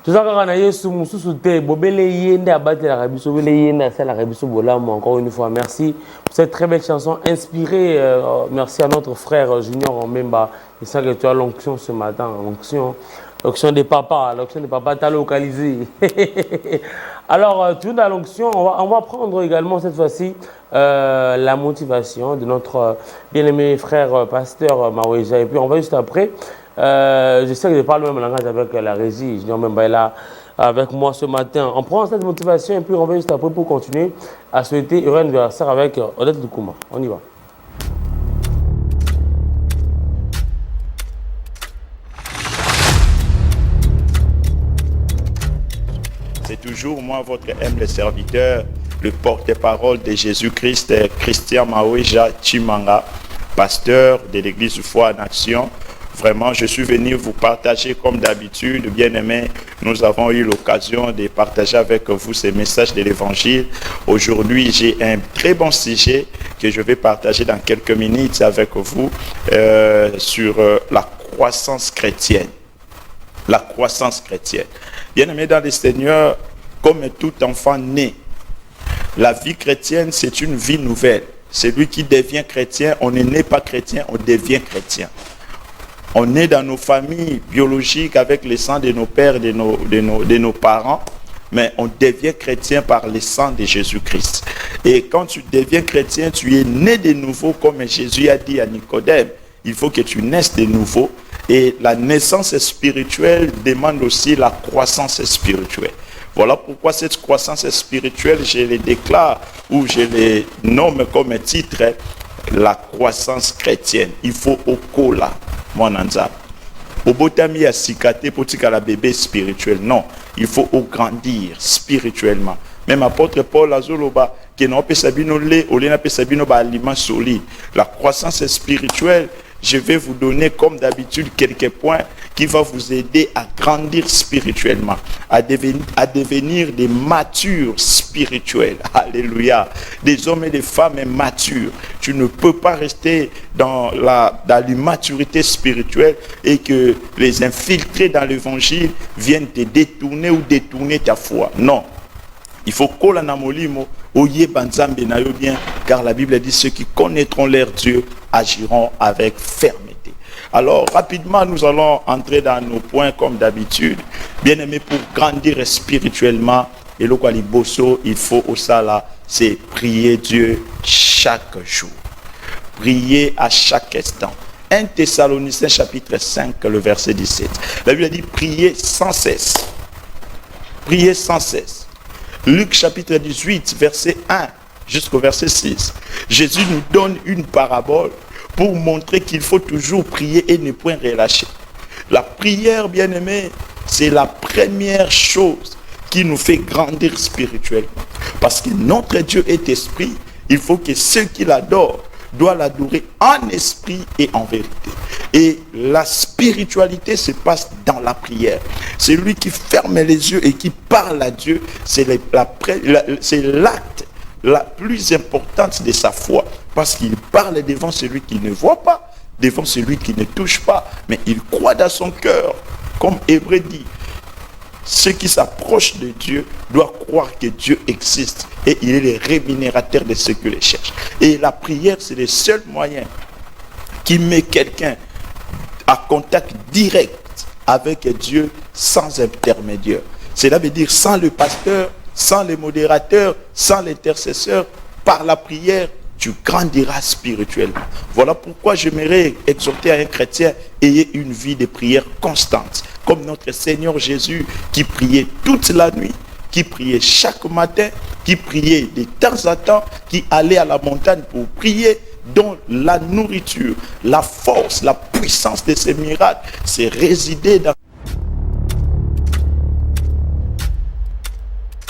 Tout ça, quand on a eu sous terre, bobele yende abattre la rabiso, bobele yende à la rabiso bolam. Encore une fois, merci pour cette très belle chanson inspirée. Merci à notre frère Junior Mbemba. C'est ça que tu as l'onction ce matin, l'onction des papas, t'as localisé. Alors, tout dans l'onction, on va prendre également cette fois-ci la motivation de notre bien-aimé frère pasteur Maouéja. Et puis on va juste après. Je sais que je parle même langage avec la régie, je dis même là avec moi ce matin. On prend cette motivation et puis on va juste après pour continuer à souhaiter heureux anniversaire avec Odette Doukouma. On y va. C'est toujours moi, votre humble serviteur, le porte-parole de Jésus-Christ, Christian Maouéja Chimanga, pasteur de l'église Foi en Action. Vraiment, je suis venu vous partager comme d'habitude, bien-aimés. Nous avons eu l'occasion de partager avec vous ces messages de l'évangile. Aujourd'hui, j'ai un très bon sujet que je vais partager dans quelques minutes avec vous sur la croissance chrétienne. La croissance chrétienne. Bien-aimés dans le Seigneur, comme tout enfant né, la vie chrétienne, c'est une vie nouvelle. Celui qui devient chrétien, on n'est pas chrétien, on devient chrétien. On est dans nos familles biologiques avec le sang de nos pères, de nos parents, mais on devient chrétien par le sang de Jésus-Christ. Et quand tu deviens chrétien, tu es né de nouveau, comme Jésus a dit à Nicodème. Il faut que tu naisses de nouveau. Et la naissance spirituelle demande aussi la croissance spirituelle. Voilà pourquoi cette croissance spirituelle, je les déclare ou je les nomme comme titre, la croissance chrétienne. Il faut au cola. Mon anza. Obotami a sikate potika la bébé spirituel. Non, il faut grandir spirituellement. Même apôtre Paul Azoloba, qui n'a pas sabino lait, ou n'a pas sabino ba aliment solide. La croissance spirituelle, je vais vous donner comme d'habitude quelques points qui vont vous aider à grandir spirituellement, à devenir des matures spirituels. Alléluia. Des hommes et des femmes matures. Tu ne peux pas rester dans l'immaturité spirituelle et que les infiltrés dans l'évangile viennent te détourner ou détourner ta foi. Non. Il faut qu'on la molimo oye banzambe na yo bien, car la Bible dit ceux qui connaîtront leur Dieu agiront avec fermeté. Alors rapidement nous allons entrer dans nos points comme d'habitude. Bien aimé, pour grandir spirituellement, et le Kwaliboso, il faut au sala, c'est prier Dieu chaque jour. Prier à chaque instant. 1 Thessaloniciens chapitre 5, le verset 17. La Bible dit prier sans cesse. Prier sans cesse. Luc chapitre 18, verset 1 jusqu'au verset 6. Jésus nous donne une parabole pour montrer qu'il faut toujours prier et ne point relâcher. La prière, bien-aimée, c'est la première chose qui nous fait grandir spirituellement. Parce que notre Dieu est esprit, il faut que ceux qui l'adorent doivent l'adorer en esprit et en vérité. Et la spiritualité se passe dans la prière. C'est lui qui ferme les yeux et qui parle à Dieu. C'est l'acte la plus importante de sa foi. Parce qu'il parle devant celui qui ne voit pas, devant celui qui ne touche pas, mais il croit dans son cœur. Comme Hébreu dit, ceux qui s'approchent de Dieu doivent croire que Dieu existe et il est le rémunérateur de ceux qui le cherchent. Et la prière, c'est le seul moyen qui met quelqu'un à contact direct avec Dieu sans intermédiaire. Cela veut dire sans le pasteur, sans le modérateur, sans l'intercesseur, par la prière, tu grandiras spirituellement. Voilà pourquoi j'aimerais exhorter à un chrétien, ayez une vie de prière constante. Comme notre Seigneur Jésus qui priait toute la nuit, qui priait chaque matin, qui priait de temps en temps, qui allait à la montagne pour prier, dont la nourriture, la force, la puissance de ces miracles, c'est résider dans